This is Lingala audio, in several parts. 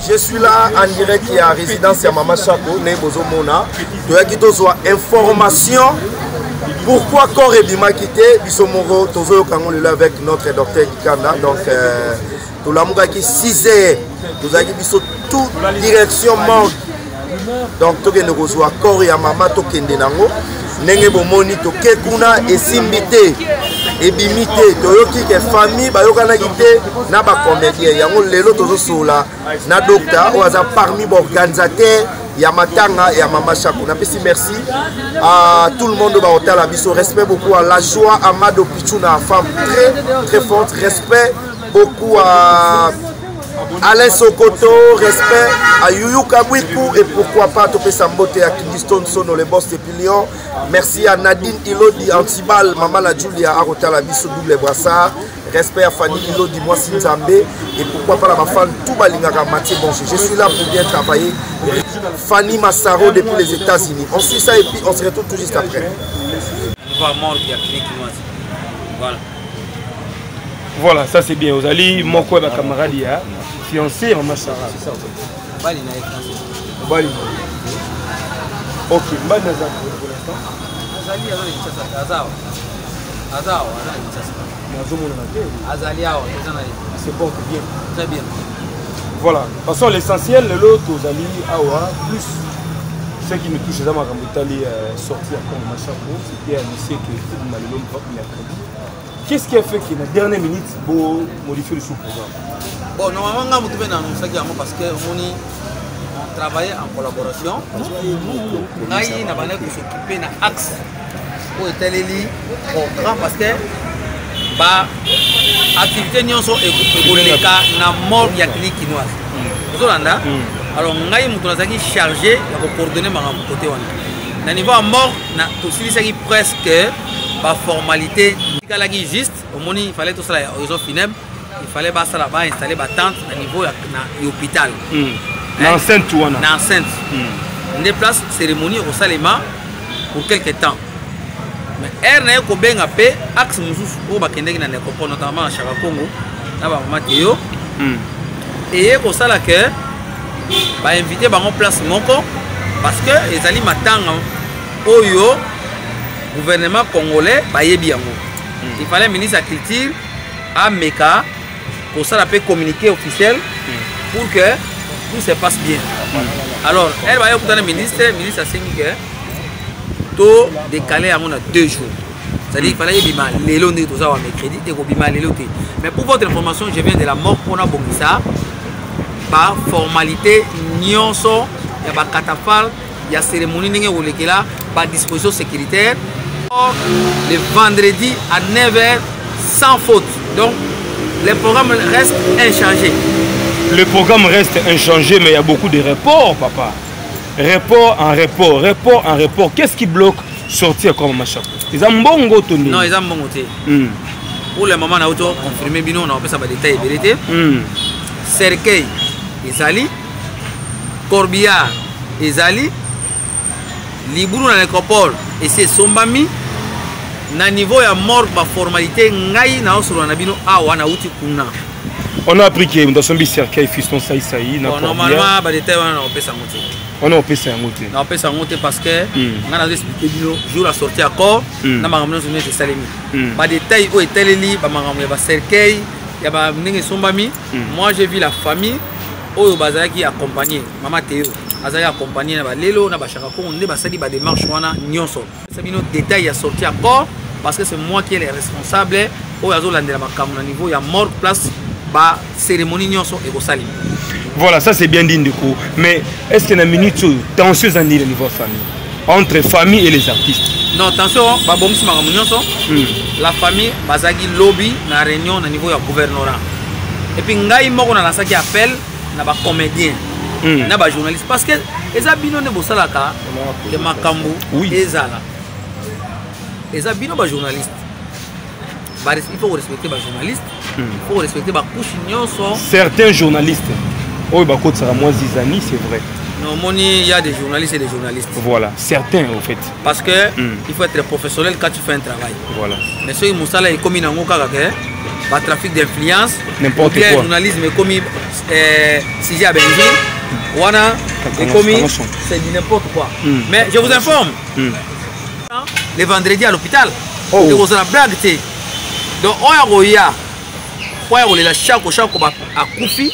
Je suis là en direct à résidence à Mama Chako, Nebozo Mona. Tu as quitté information. Pourquoi corps et bima quitté Bisomoro, Tozo Kangolula avec notre docteur Kikanda. Donc, tout le monde qui 6 heures. Nous avons dit toute direction manque. Donc, tu as reçoit corps et Mama Tokende Nango. Nenge bomoni to kekuna esimbite ebimite toyoki ke famille bayokana kite na ba comédien yango lelo tozo sola na docteur oza parmi bo organisateur ya matanga ya Mama Chako. Napesi merci à tout le monde ba hôtel la biso, respect beaucoup à la joie Amado Pichuna, femme très forte, respect beaucoup à Alain Sokoto, respect à Yuyu Kabwiku et pourquoi pas Topé Sambote à Kingston Sono, les boss de Pilion. Merci à Nadine Ilodi Antibal, Maman la Julia Arota la Bisso double brassard. Respect à Fanny Ilodi Moissi Nzambe et pourquoi pas la femme Toubalingaka Mathieu Bonche. Je suis là pour bien travailler. Fanny Massaro depuis les États-Unis. On suit ça et puis on se retrouve tout juste après. Voilà, ça c'est bien. Vous allez, mon quoi, ma camarade, fiancé, Mama Sarah. C'est ça, Bali n'a pas fiancé. Bali. Ok, Bali n'a pas pour l'instant. Azali, c'est bon, c'est bien. Très bien. Voilà. De toute façon, l'essentiel, l'autre, aux alliés, Awa, plus ce qui me touche, c'est ma Rambutali sortir comme Mama Chako, c'était un lycée que tout le monde n'a pas. Qu'est-ce qui a fait que la dernière minute pour modifier le sous-programme? Bon, normalement, parce qu'on travaillait en collaboration. On a s'occuper d'un axe pour étaler programme parce que l'activité n'y sont écoulées na mort ya clinique chinoise. Alors, on a chargé de coordonner mon côté. Na niveau à mort, c'est presque la formalité. Juste, il fallait tout ça aux funèbres, il fallait installer la tente à niveau de l'hôpital. L'enceinte ou on a l'enceinte. On déplace cérémonie au Salema pour quelques temps. Mais elle ko benga pe axe mususu o bakendeki na nekopona notamment à Chaka Congo na ba Mateo et ko sala que ba inviter ba en place moko parce que les ali matanga oyo gouvernement congolais ba yebi yango. Il fallait ministre de la culture à Meka pour ça la communiquer officiel pour que tout se passe bien. Alors elle va y avoir le ministre a signé que tout décalé à 2 jours. C'est-à-dire qu'il fallait bima lelo ndi tout ça wa mercredi et bima lelo té. Mais pour votre information, je viens de la mort pour na bongisa par formalité nyonso ya ba katafal ya cérémonie ndenge olekela par disposition sécuritaire. Le vendredi à 9h sans faute. Donc le programme reste inchangé. Le programme reste inchangé, mais il y a beaucoup de reports, papa. Report en report, report en report. Qu'est-ce qui bloque sortir comme Mama Chako? Ils ont bon goût. Non, ils ont bon goût. Pour le moment, on a confirmé, on a fait ça par détail et vérité. Cercueil, Isali. Corbillard, Isali. Libourou dans l'écopole, et c'est Sombami. Na niveau ya mort, ma formalité, ngai na osoro na bino awa na uti kuna. On a appris que dans son cercueil, fiston saïsaï. Normalement, bah détail on a fait ça monter. On a fait ça monter. On a fait ça monter parce que on a expliqué bino jour la sortie à corps, na maramno sur notre salemi. Bah détail où est teleli, bah maramno ba cercueil, ya ba ndenge Sombami. Moi j'ai vu la famille oyo bazala qui accompagné Mama Théo. Azali accompagné na ba lelo na ba Chaka Congo ndé ba sali ba démarche wana nyonso. C'est bino détail à sortir à corps parce que c'est moi qui est le responsable au yazo landela makambo na niveau ya mort place ba cérémonie nyonso et kosali. Voilà, ça c'est bien dit du coup. Mais est-ce qu'il y a une minute tension au niveau famille entre famille et les artistes? Non, attention, ba bongisi makambo nyonso. La famille bazaki lobby na réunion na niveau ya gouvernorat. Et puis ngai moko na lasaki appel na ba comédien. Na ba journaliste parce que eza bino ne bosalaka ke makambo ezala. Eza bino ba journaliste. Il faut respecter les journalistes, il faut respecter les couches. Certains journalistes, oh, bah, ça moins Zizani, c'est vrai. Non, il y a des journalistes et des journalistes. Voilà, certains en fait. Parce que il faut être professionnel quand tu fais un travail. Voilà. Mais ceux qui Moussala est commis dans le trafic d'influence, n'importe quoi. Le journalisme est commis si j'ai à Benji, Wana est commis, c'est du n'importe quoi. Mais je vous informe, les vendredis à l'hôpital, il y a une blague. Donc, on y a chaque à Koufi,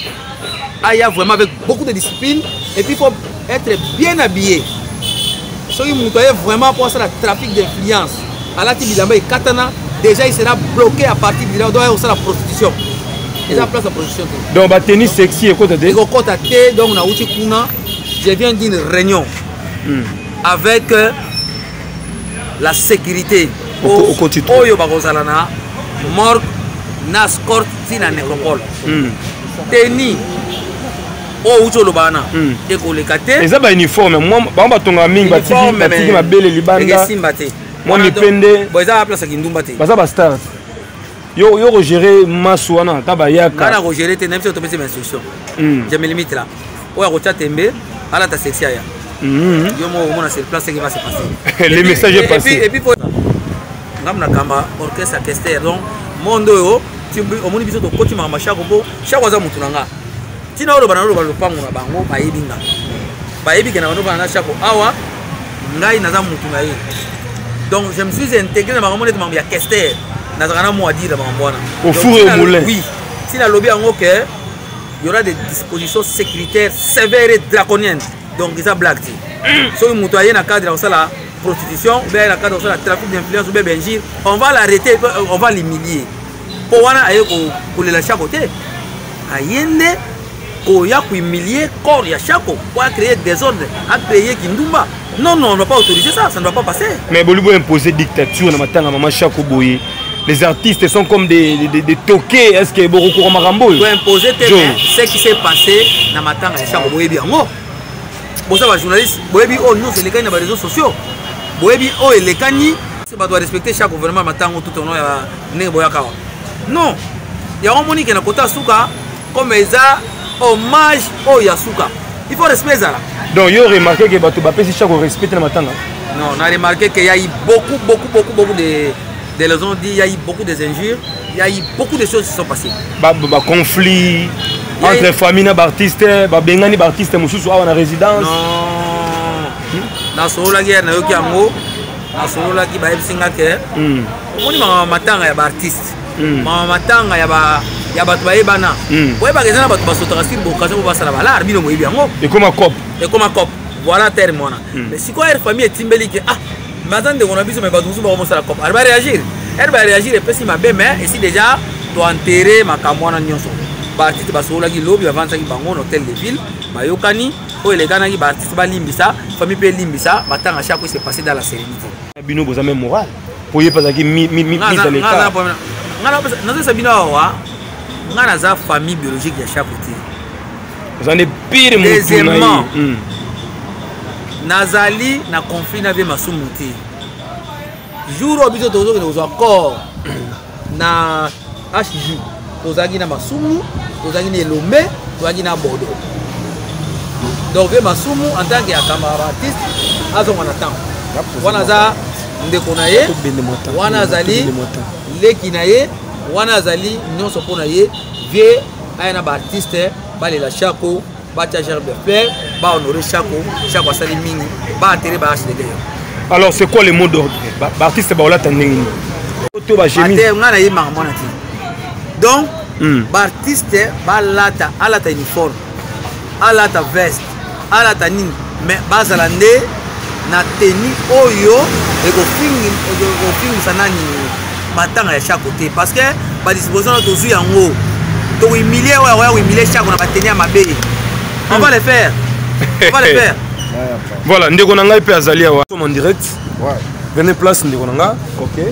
il y a vraiment avec beaucoup de discipline, et puis il faut être bien habillé. Ceux qui m'ont vraiment pour ça, le trafic d'influence, à la Tibilamba et Katana, déjà il sera bloqué à partir de là, donc il y a la prostitution. Il y a place de prostitution. Donc, bah, tennis sexy et quoi t'as dit? Donc, on a outil Kuna, je viens d'une réunion avec la sécurité. Au quotidien. Oyo Bagozalana, Morgue, Nascort, Tina Nécropole. Teni. Oh, Ucho Lobana. Et qu'on les caté. Et ça, bah, uniforme. Moi, bah, ton ami, bah, tu ma belle libanda. Moi, je pende. Bah, ça a place à Kindumbate. Bah, ça va start. Yo, gérer Masouana, Tabayaka. Quand on a géré, tu n'as pas de instruction. J'ai mes limites là. Ou à Rocha Tembe, à la Tasexia. Yo, moi, c'est le place qui va se passer. Les messages est passé. Et puis, Namna Kamba, orchestre Kester, donc, Mondo, au monde biso to koti mama shako bo shako za mutu nanga tina olo bana lo pango na bango ba yebinga ba yebika na ndo bana shako awa ngai na za mutu na ye. Donc je me suis intégré dans ma monde de ya Kester na za kana mo adi la bambona au four et au moulin. Oui, si la lobby en OK, il y aura des dispositions sécuritaires sévères et draconiennes. Donc ça blague. So mutu aye na cadre ça la prostitution, ou bien la cadre ça la trafic d'influence ou bien Benjir, on va l'arrêter, on va l'humilier. Pour wana aye ko le lâcher à côté. Ayende ko ya ko humilier corps ya chako pour créer des ordres, à créer Kindumba. Non, on ne va pas autoriser ça, ça ne va pas passer. Mais Bolibo imposer dictature na matanga mama chako boye. Les artistes sont comme des toqués. Est-ce que beaucoup de marambo? Pour imposer ce qui s'est passé na matanga ya chako boye bien. Bon ça va journaliste, boye bi oh non c'est les gars dans les réseaux sociaux. Boye bi oh les kani, c'est pas doit respecter chaque gouvernement matanga tout au nom ya ne boya kawa. Non, il y a un monde qui est à Souka comme ça, hommage au Yasuka. Il faut respecter ça. Donc, il y a remarqué que tu vas chaque respect le matin. Non, on a remarqué qu'il y a eu beaucoup de raisons, il y a eu beaucoup d'injures, il y a eu beaucoup de choses qui sont passées. Conflit entre les familles d'artistes, Bengani d'artistes, Moussou en résidence. Non, dans ce rôle-là, il y a un solo qui va être singateur. On dit que les artistes. Matanga ya batu bayebana boyeba kezana batu basotaka sur bokazo ko basala bala arbino moyebi yango et comme un cop voilà terme mona mais si quoi famille etimbeli ke ah mazande on a biso mais batu musu ba mosala cop elle va réagir et puis si ma belle mais ici déjà doit enterrer makamwana nyonso ba artiste basola ki lobby avance ki bango hôtel de ville bayokani o elegana ki ba artiste ba limbisa famille pe limbisa batanga chaque s'est passé dans la sérénité bino boza même moral pour y pas qui mi dans l'état Nous sommes dans famille biologique de chaque côté. Vous en êtes pire. Deuxièmement, Nazali na conflit avec Masumuti. Jour où nous avons encore na HJ, nous avons na Masumu, nous avons na Lomé, nous avons na Bordeaux. Donc Masumu en tant que camarade artiste, on attend. Wanaza ndekonaye, wanazali lekinaye, wanazali nyonso pona ye, vie ayana ba artiste ba le la chako, ba tia gerbe fleur, ba honorer chako asali mingi, ba atterrir ba HDD. Alors c'est quoi le mot d'ordre? Ba artiste ba olata ndenge. Oto ba chemise. Ate ngana ye mangmona ti. Donc ba artiste ba alata uniforme, alata veste, alata nini, mais ba zalande na teni oyo ego sanani matanga ya chaque côté parce que ba disposition to zu yango to humilier wa humilier chaque na ba teni ya mabe on va le faire voilà ndeko nanga pe azali wa en direct ouais venez place ndeko nanga OK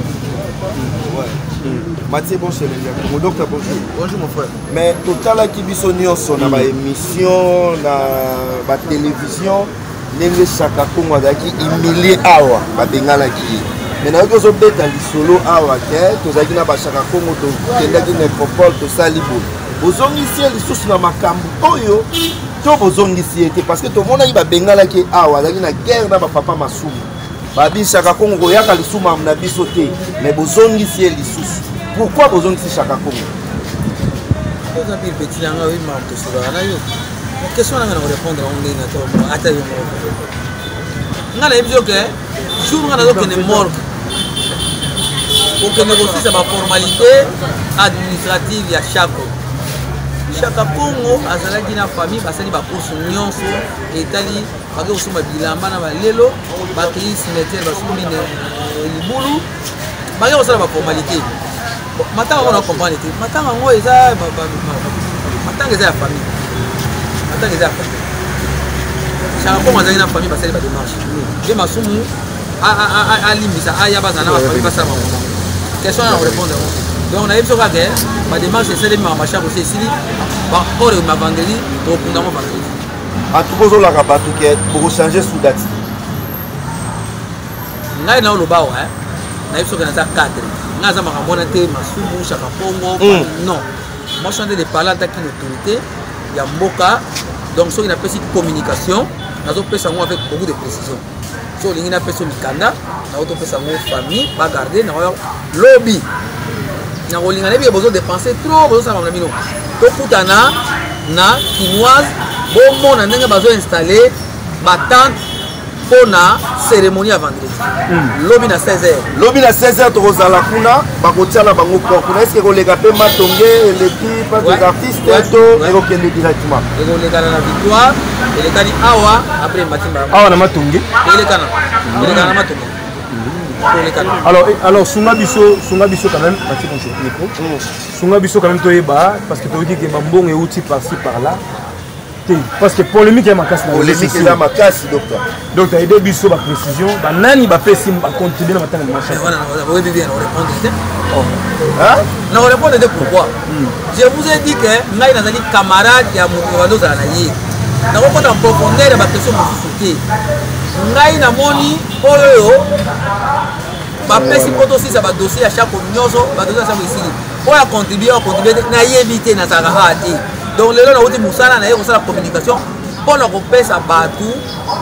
Mathieu bonjour mon docteur bonjour mon frère mais total qui biso nyonso na ba émission na ba télévision Nenge Chaka Kongo azaki humilié awa babengalaki mais na ko zo beta lisolo awa ke tozaki na ba Chaka Kongo to kendaki nécropole to salibo bozongi sie lisusu na makambo oyo to bozongisi ete parce que tomonaki babengalaki awa azalaki na guerre na bapapa masumu babi Chaka Congo koyaka lisumu na biso te mais bozongisi ye lisusu pourquoi bozongisi Chaka Congo question na répondre on est na ata yo ngala ebyo ke jour ngala zo kene morgue pour que négocier sa formalité administrative ya Chaka Congo azalaki na famille basali ba course nyonso etali bake osoma bilamba na balelo bakei cimetière basumi ne libulu bake osala ba formalité matanga on a comprendre te matanga ngo eza matanga eza ya famille matanga eza ya famille Chaka Congo azalaki na famille basali ba démarche de masumu a limbisa aya bazana ba famille basala ba question à répondre. Donc on a eu ce cas ma démarche c'est de ma machin aussi ici bah pour ma vendredi donc on a mon vendredi à tout besoin la rabat tout est pour changer sous date ngai na loba ouais na eu ce que na ça cadre na za ma mona te masumu Chaka Congo non moi je suis de parler avec une autorité il y a mboka donc so il a fait cette communication na zo pesa avec beaucoup de précision so lingi na pesa mikanda na auto pesa mo famille pas garder na lobby na rolinga nebi besoin de dépenser trop besoin ça na mino to kutana na chinoise bon na ndenge bazo installer batante pour na cérémonie à vendredi lobby na 16h to rozala kuna bakotia na bango port kuna est-ce que kolega pe matonge l'équipe des artistes to et okende directement et kolega na victoire et les kani awa après matimba awa na matonge et les kana matonge. Alors Sunga Bisso quand même, Sunga Bisso quand même toyeba parce que tu dis que Bambon est outil par-ci par-là. Parce que polémique est ma casse. Polémique est ma casse, docteur. Donc tu as aidé Bisso la précision. Nani va faire si on continue dans le machin. Voilà, on va bien répondre. On répond de pourquoi. Je vous ai dit que Nai n'a pas camarade qui a montré dans la naïe. Nous avons en profondeur la question de souté. Ngai na moni oyo ba pesi poto si ça ba dossier à chaque nyoso ba dossier ça ici pour contribuer na yebité na saka hati donc lelo na uti musala na yeko sala communication pour la repesa batu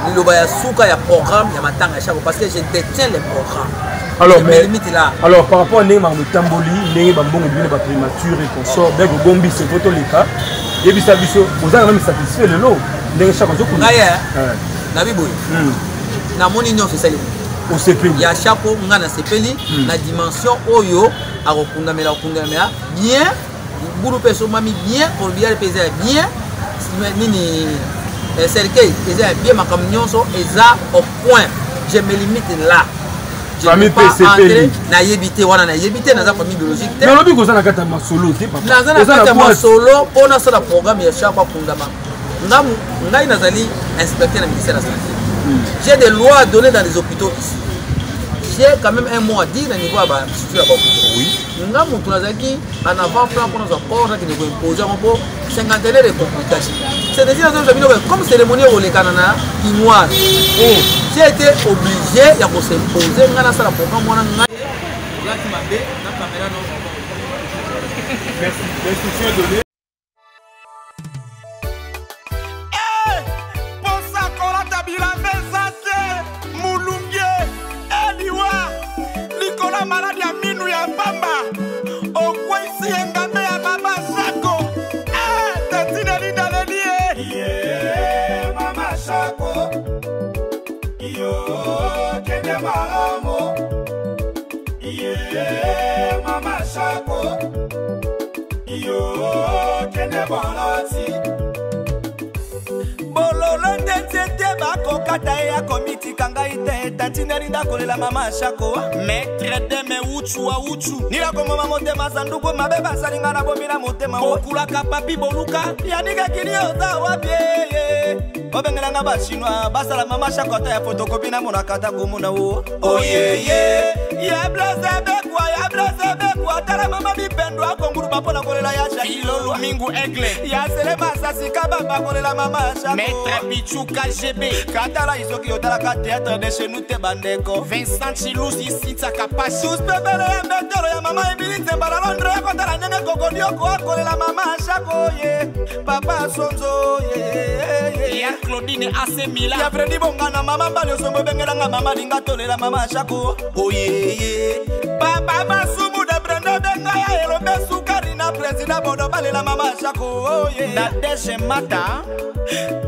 liloba ya suka ya programme ya matanga ya chaque parce que je détiens les programmes alors mais limite là alors par rapport à Neymar Mutamboli ndenge bambongo bino ba primature et consort bego gombi c'est photo leka et bisa biso vous avez même satisfait le lot ndenge chaque jour na biboy na moni nyonso esali au CPI ya chapeau nga na sepeli na dimension oyo akokundamela bien bulu peso mami bien pour bien pesa bien nini cercueil pesa bien makam nyonso eza au point je me limite là famille PCP na yebité wana na yebité na za famille biologique mais lobi ko sana kata masolo te papa na za kata masolo pona sala programme ya chapeau kundama ngamu ngai nazali inspecteur na ministère de la santé. J'ai des lois à donner dans les hôpitaux ici. J'ai quand même un mot à dire au niveau de la structure à oui. Nous avons en avant-plan pour nous accords qui nous imposent un cinquantaine de complications. C'est déjà comme cérémonie au Canada chinoise. J'ai été obligé de s'imposer dans le programme. Merci. Maladi ya minu ya pamba okwesi engambe ya mama Chako tatine linda lelie mama Chako iyo kende maramo mama Chako iyo kende boloti bololo ndete bako kata ya komiti kanga ite tatine linda kolela mama Chako maître de me uchu nila komo motema sanduku mabeba salinga na bomina motema okulaka papi boluka yanika kilio za wabie obengelanga bashinwa basala mama Chako ata ya fotokopi na monakata komuna wo oyeye ya blaze bekwa tala mama bipendo akonguru bapona kolela ya Shakilolo mingu egle ya selema sasika baba kolela mama Chako maître Pichuka GB katala isoki yotala ka théâtre de chez nous te bandeko Vincent Chilous ici takapa sus bebele ya mbetolo ya mama Emilite mbala Londres kotala nyenge kokodio kwa kolela mama Chako ye papa Sonzo ye Mère Claudine Asemila ya Freddy Bongana mama mbali osombo bengelanga mama linga tolela mama Shako oh yeah papa masumu de Brenda benga ya elobe sukari na president bodo balela mama Shako oh yeah na deshe mata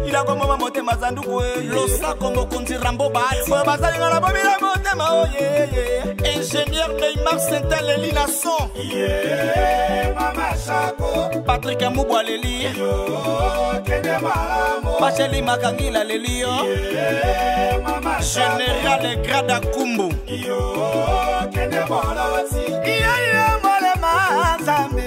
ila kwa mama motema zanduku losa kongo kunzi rambo bati mama zalinga na bomila motema oh yeah ingénieur Neymar Saint-El Elina Son yeah mama Shako Patrick Mubwa Leli yo kende malamo Bacheli Makangila Leli yo yeah mama Général Grada Kumbu yo kende malati yeah mole mazambe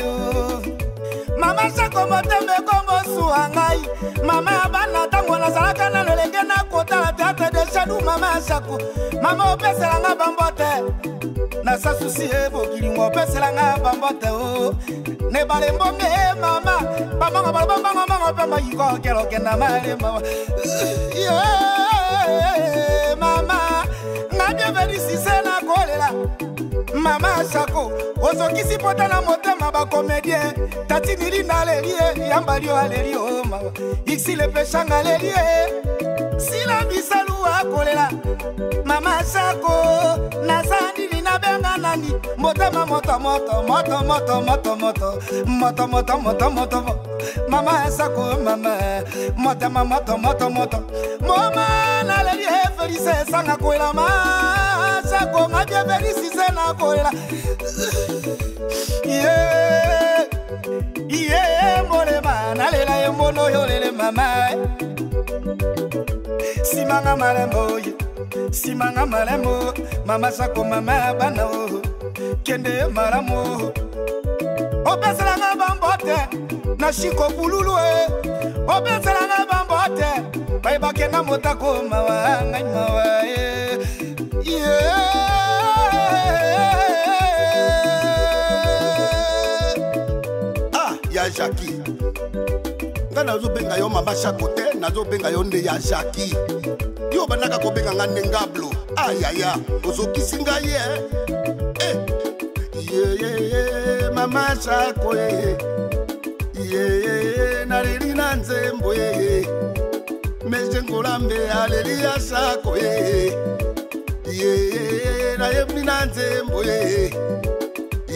mama Shako motembe kombo suangai mama abana tango na salaka na lelenge na kota la théâtre de Chadou mama Shako mama opesela nga bambote na sa susi ebokili ngo opesela nga bambote o ne bale mbonge mama bamanga balabanga manga pamba yiko kelo kenda male mama mama ngabye verisi sena kolela mama Shako ozokisi pota na motema ba comédien tati nilinda lelie yambalio alelio mama iksi le pechanga lelie sila bisalu akolela mama Shako nasandi nina benga nani motema moto moto moto moto moto moto moto moto moto moto mama Shako mama motema moto moto moto mama na lelie felice sanga kolela mama Shako ngabye verisi sena kolela yeah yeah mole mana lela yemono yolele mama simanga malembo simanga malembo mama Shako mama bana o kende maramo opesela nga bambote na shiko bululu opesela nga bambote bai bakena motako mawa ngai mawa yeah ya Jackie nga nazo benga yo mama Shako te nazo benga yo nde ya Jackie yo banaka ko benga nga ngablo ayaya ozokisi nga ye ye mama Shako ye naleli na nzembo ye mejengolambe aleli ya Shako ye nayembi na nzembo ye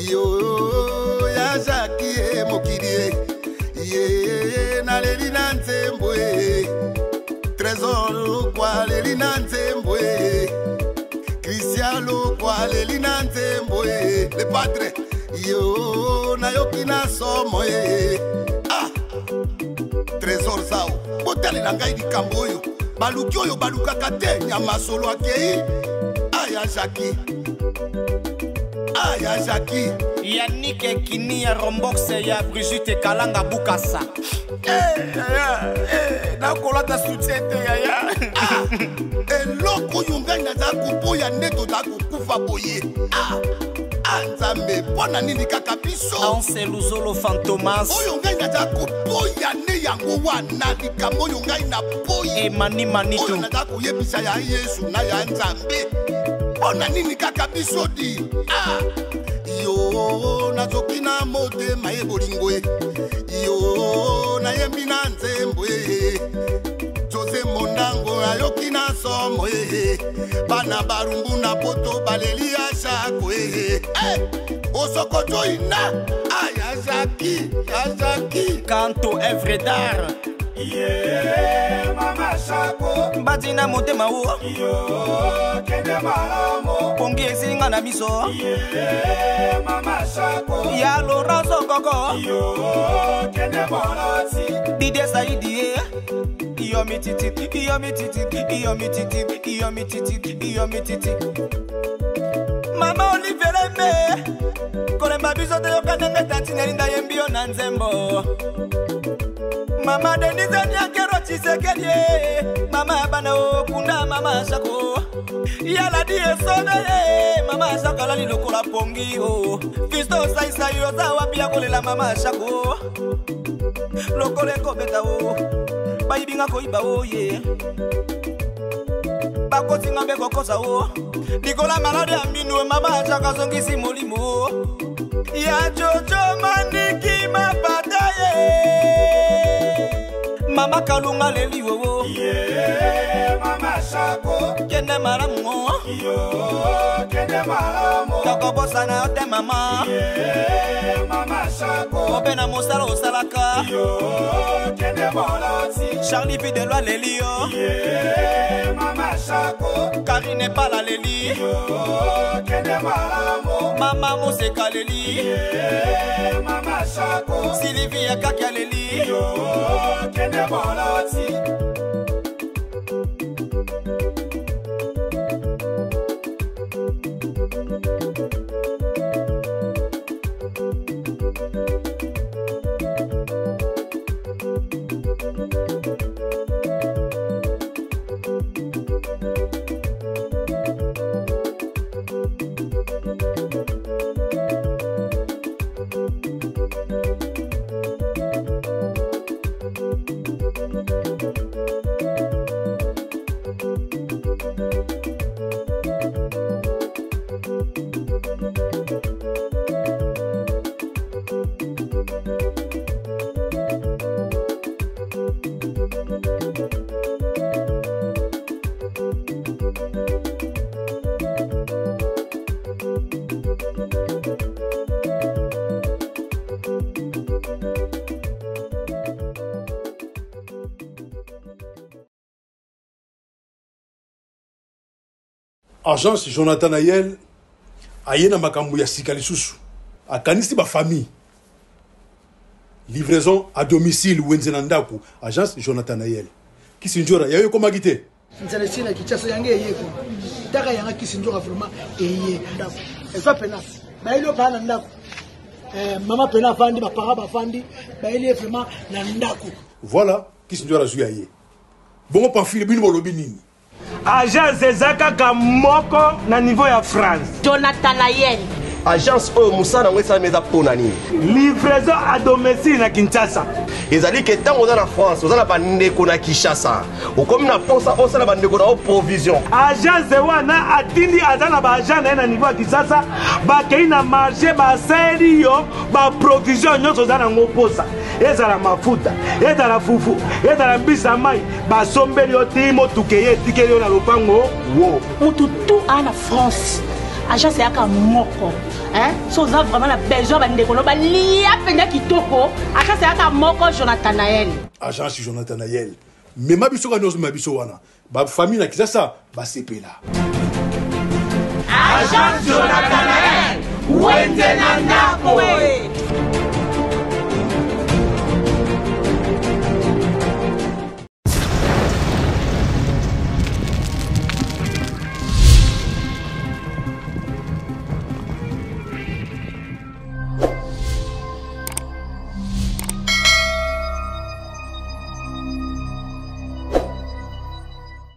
yo ya Jackie mokili ye naleli na nzembo Trésor kwa leli na nzembo Cristiano kwa leli na nzembo le padre yo nayoki na somo ah Trésor sao botali na ngai likambo oyo baluki oyo balukaka te nyama solo akei aya Jackie Yannick Kini ya Romboxe ya Brigitte Kalanga Bukasa nakolata soutien te yaya eloko oyo ngai naza koboya nde toza kokufa boye Nzambe mpona nini kaka biso Anse Luzolo Fantomas oyo ngai naza koboya nde yango wana likambo oyo ngai na boyi Emani Manito oyo naza koyebisa ya Yesu na ya Nzambe mpona nini kaka biso di yo nazoki na motema ye bolingo yo nayembi na nzembo Jose Mondango ayoki na somo bana barumbu na poto baleli ya Shako osokoto ina ya Jackie Kanto Evredar mama Shako Batina motema wo kende malamo Pongi esinga na miso mama Shako ya Lorenzo Koko kende moloti Dide Saidi iyo mititi mama Olivier me kolemba biso te yokanenge tantinerinda yembio na nzembo mama Denise Nyakero Chisekedi mama bana okunda mama Shako yala di esone mama Shako lali lokola pongi Fisto Saisa yoza wapi ya kolela mama Shako lokole kobeta bayibinga koiba bakotinga beko kosa Nikola malade ambinu mama Shako zongisi molimo ya Jojo Maniki mapataye Mama Kalunga leli wowo. Yeah, Mama Shako. Kende maramu. Yo, kende malamu. Toko bossa na ote mama. Yeah, Mama Shako. Obena mosala osalaka. Yo, kende moloti. Charlie Fidelwa leli yo. Yeah, Mama Shako. Karine Pala leli. Yo, kende malamu. Mama Museka leli. Yeah, Mama Shako. Sylvia Kakia leli. Yo, kende moloti. Agence Jonathan Ayel ayena makambo ya sika lisusu akanisi ba famille livraison à domicile wenzena ndaku agence Jonathan Ayel kisinjora yayo koma gite nzale sina kichaso yange yeko taka yanga kisinjora vraiment eye ndaku efa pena ba ilo bana ndaku mama pena fandi ba para ba fandi ba ile vraiment na ndaku voilà kisinjora zuyaye bongo pamphile bino lobi nini agence ezakaka moko na niveau ya France. Jonathan Ayel. Agence oyo musana ngwesa meza pona nini. Livraison à domicile na Kinshasa. Ezali ke tango na France, ozala bandeko na Kinshasa. Okomi na posa osala bandeko na provision. Agence wana atindi azana ba agent na niveau ya Kinshasa, ba kei na marché ba seri yo, ba provision nyonso zana ngo posa. Ezala mafuta, ezala fufu, ezala mbisa mai, ba sombeli yo timo tukeye tikeli yo na lopango. Wo. Mutu tout en France. Agence yaka moko. So vous avez vraiment la besoin de ndeko no ba lia penda kitoko. Agence yaka moko Jonathan Ayel. Agence Jonathan Ayel. Mais mabiso ka nozo mabiso wana. Ba famille na Kinshasa ba sepela. Agence Jonathan Ayel. Wende na ndako.